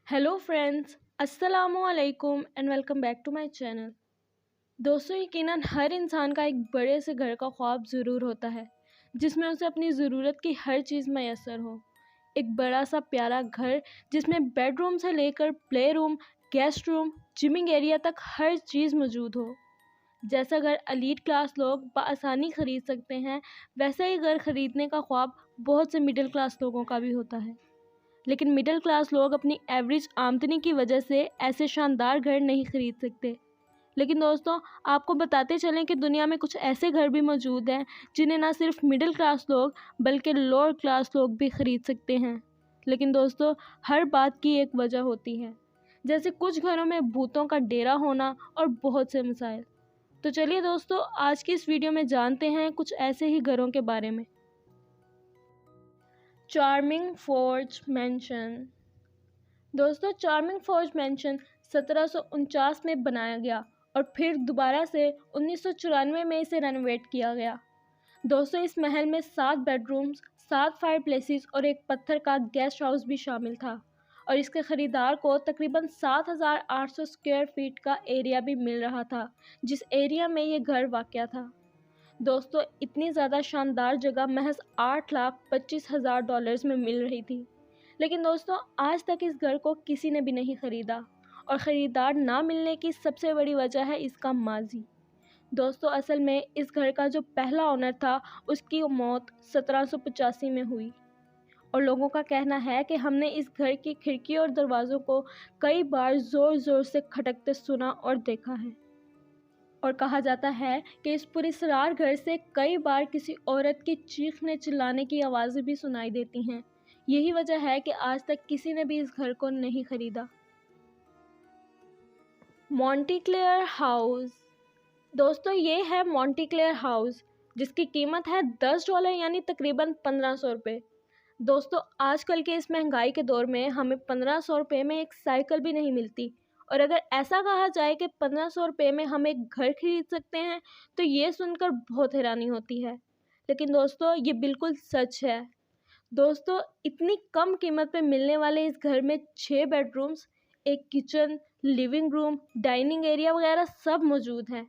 Hello friends, अस्सलामु अलैकुम and welcome back to my channel. दोस्तों, यकीनन हर इंसान का एक बड़े से घर का ख्वाब ज़रूर होता है जिसमें उसे अपनी ज़रूरत की हर चीज़ मैसर हो। एक बड़ा सा प्यारा घर जिसमें बेडरूम से लेकर play room, guest room, gymming area तक हर चीज़ मौजूद हो। जैसा घर एलीट क्लास लोग बआसानी ख़रीद सकते हैं, वैसा ही घर ख़रीदने का ख्वाब बहुत से मिडिल क्लास लोगों का भी होता है। लेकिन मिडिल क्लास लोग अपनी एवरेज आमदनी की वजह से ऐसे शानदार घर नहीं खरीद सकते। लेकिन दोस्तों, आपको बताते चलें कि दुनिया में कुछ ऐसे घर भी मौजूद हैं जिन्हें ना सिर्फ मिडिल क्लास लोग बल्कि लोअर क्लास लोग भी ख़रीद सकते हैं। लेकिन दोस्तों, हर बात की एक वजह होती है, जैसे कुछ घरों में भूतों का डेरा होना और बहुत से मसाइल। तो चलिए दोस्तों, आज की इस वीडियो में जानते हैं कुछ ऐसे ही घरों के बारे में। Charming forge mention. दोस्तों, चार्मिंग फोर्ज मैंशन 1749 में बनाया गया और फिर दोबारा से 1994 में इसे रेनोवेट किया गया। दोस्तों, इस महल में 7 बेडरूम्स, 7 फायर प्लेसेस और एक पत्थर का गेस्ट हाउस भी शामिल था और इसके ख़रीदार को तकरीबन 7,800 स्क्वायर फीट का एरिया भी मिल रहा था, जिस एरिया में ये घर वाक़या था। दोस्तों, इतनी ज़्यादा शानदार जगह महज $8,25,000 में मिल रही थी। लेकिन दोस्तों, आज तक इस घर को किसी ने भी नहीं ख़रीदा और ख़रीदार ना मिलने की सबसे बड़ी वजह है इसका माजी। दोस्तों, असल में इस घर का जो पहला ओनर था उसकी मौत 1785 में हुई और लोगों का कहना है कि हमने इस घर की खिड़की और दरवाज़ों को कई बार ज़ोर ज़ोर से खटकते सुना और देखा है। और कहा जाता है कि इस पुरस्रार घर से कई बार किसी औरत की चीखने चिल्लाने की आवाज़ें भी सुनाई देती हैं। यही वजह है कि आज तक किसी ने भी इस घर को नहीं खरीदा। मॉन्टीक्लेयर हाउस। दोस्तों, ये है मॉन्टीक्लेयर हाउस जिसकी कीमत है $10 यानी तकरीबन 1500 रुपये। दोस्तों, आजकल के इस महंगाई के दौर में हमें 1500 रुपये में एक साइकिल भी नहीं मिलती और अगर ऐसा कहा जाए कि 1500 रुपये में हम एक घर खरीद सकते हैं तो ये सुनकर बहुत हैरानी होती है। लेकिन दोस्तों, ये बिल्कुल सच है। दोस्तों, इतनी कम कीमत पे मिलने वाले इस घर में 6 बेडरूम्स, एक kitchen, living room, dining area वगैरह सब मौजूद हैं।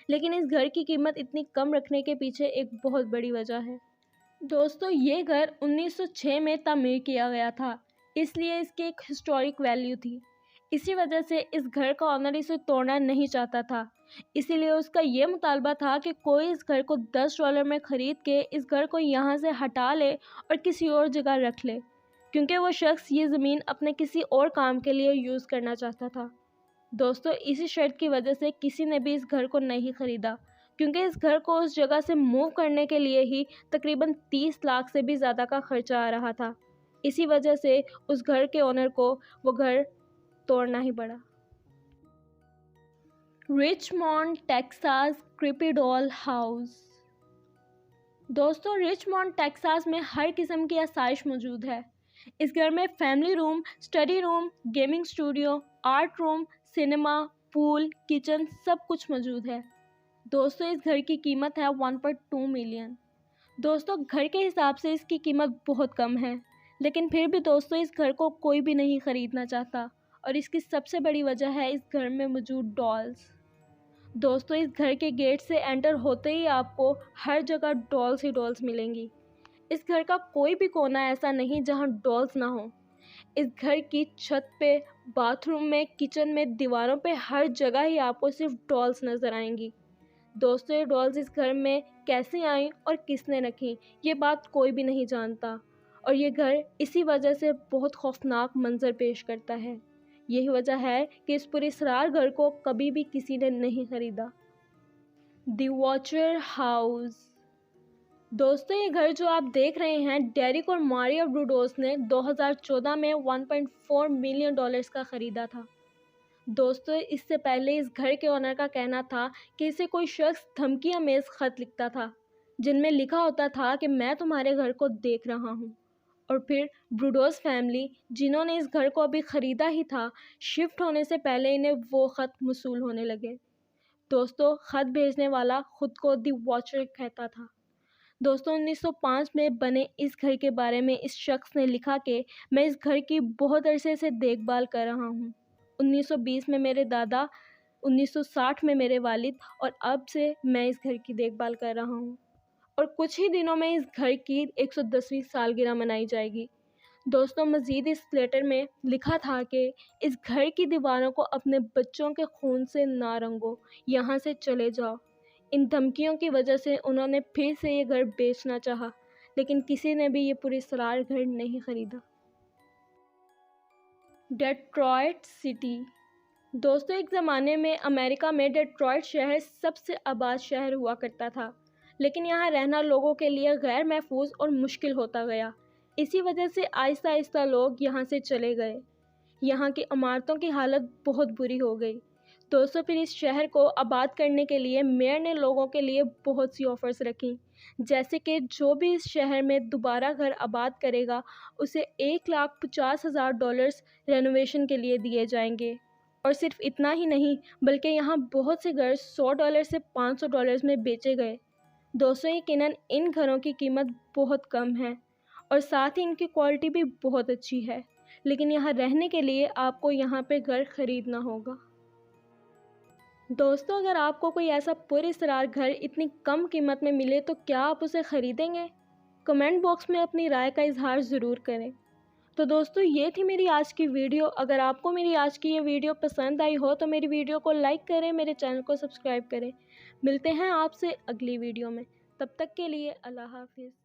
लेकिन इस घर की कीमत इतनी कम रखने के पीछे एक बहुत बड़ी वजह है। दोस्तों, ये घर 1906 में तामीर किया गया था, इसलिए इसकी एक हिस्टोरिक वैल्यू थी। इसी वजह से इस घर का ऑनर इसे तोड़ना नहीं चाहता था, इसीलिए उसका ये मुतालबा था कि कोई इस घर को $10 में ख़रीद के इस घर को यहाँ से हटा ले और किसी और जगह रख ले, क्योंकि वो शख्स ये ज़मीन अपने किसी और काम के लिए यूज़ करना चाहता था। दोस्तों, इसी शर्त की वजह से किसी ने भी इस घर को नहीं ख़रीदा, क्योंकि इस घर को उस जगह से मूव करने के लिए ही तकरीबन 30 लाख से भी ज़्यादा का खर्चा आ रहा था। इसी वजह से उस घर के ओनर को वो घर तोड़ना ही पड़ा। रिचमॉन्ड टेक्सास क्रीपी डॉल हाउस। दोस्तों, रिचमॉन्ड टेक्सास में हर किस्म की आसाइश मौजूद है। इस घर में family room, study room, gaming studio, art room, cinema, pool, kitchen सब कुछ मौजूद है। दोस्तों, इस घर की कीमत है 1.2 मिलियन। दोस्तों, घर के हिसाब से इसकी कीमत बहुत कम है, लेकिन फिर भी दोस्तों इस घर को कोई भी नहीं ख़रीदना चाहता और इसकी सबसे बड़ी वजह है इस घर में मौजूद डॉल्स। दोस्तों, इस घर के गेट से एंटर होते ही आपको हर जगह डॉल्स ही डॉल्स मिलेंगी। इस घर का कोई भी कोना ऐसा नहीं जहां डॉल्स ना हो। इस घर की छत पे, बाथरूम में, किचन में, दीवारों पे हर जगह ही आपको सिर्फ डॉल्स नज़र आएंगी। दोस्तों, ये डॉल्स इस घर में कैसे आई और किसने रखी, ये बात कोई भी नहीं जानता और ये घर इसी वजह से बहुत खौफनाक मंजर पेश करता है। यही वजह है कि इस पुरस्रार घर को कभी भी किसी ने नहीं खरीदा। The watcher house. दोस्तों, ये घर जो आप देख रहे हैं, डेरिक और मारिया ब्रूडोस ने 2014 में $1.4 मिलियन का ख़रीदा था। दोस्तों, इससे पहले इस घर के ओनर का कहना था कि इसे कोई शख्स धमकी अमेज़ ख़त लिखता था जिनमें लिखा होता था कि मैं तुम्हारे घर को देख रहा हूँ। और फिर ब्रूडोस फैमिली, जिन्होंने इस घर को अभी ख़रीदा ही था, शिफ्ट होने से पहले इन्हें वो ख़त मसूल होने लगे। दोस्तों, ख़त भेजने वाला ख़ुद को द वॉचर कहता था। दोस्तों 1905 में बने इस घर के बारे में इस शख्स ने लिखा कि मैं इस घर की बहुत अरसे से देखभाल कर रहा हूँ। 1920 में मेरे दादा, 1960 में मेरे वालिद और अब से मैं इस घर की देखभाल कर रहा हूँ। और कुछ ही दिनों में इस घर की 110वीं सालगिरह मनाई जाएगी। दोस्तों मज़ीद इस लेटर में लिखा था कि इस घर की दीवारों को अपने बच्चों के खून से ना रंगो, यहाँ से चले जाओ। इन धमकियों की वजह से उन्होंने फिर से ये घर बेचना चाहा, लेकिन किसी ने भी ये पुरस्कार घर नहीं खरीदा। Detroit city. दोस्तों एक ज़माने में अमेरिका में डेट्रॉयट शहर सबसे आबाद शहर हुआ करता था, लेकिन यहाँ रहना लोगों के लिए गैर महफूज और मुश्किल होता गया। इसी वजह से आहिस्ता आहिस्ता लोग यहाँ से चले गए। यहाँ की इमारतों की हालत बहुत बुरी हो गई। दोस्तों फिर इस शहर को आबाद करने के लिए मेयर ने लोगों के लिए बहुत सी ऑफ़र्स रखी, जैसे कि जो भी इस शहर में दोबारा घर आबाद करेगा उसे $1,50,000 रेनोवेशन के लिए दिए जाएंगे। और सिर्फ इतना ही नहीं, बल्कि यहाँ बहुत से घर $100 से $500 में बेचे गए। दोस्तों यकीनन इन घरों की कीमत बहुत कम है और साथ ही इनकी क्वालिटी भी बहुत अच्छी है, लेकिन यहाँ रहने के लिए आपको यहाँ पे घर ख़रीदना होगा। दोस्तों अगर आपको कोई ऐसा पुरस्कार घर इतनी कम कीमत में मिले तो क्या आप उसे ख़रीदेंगे? कमेंट बॉक्स में अपनी राय का इजहार ज़रूर करें। तो दोस्तों ये थी मेरी आज की वीडियो। अगर आपको मेरी आज की ये वीडियो पसंद आई हो तो मेरी वीडियो को लाइक करें, मेरे चैनल को सब्सक्राइब करें। मिलते हैं आपसे अगली वीडियो में, तब तक के लिए अल्लाह हाफिज़।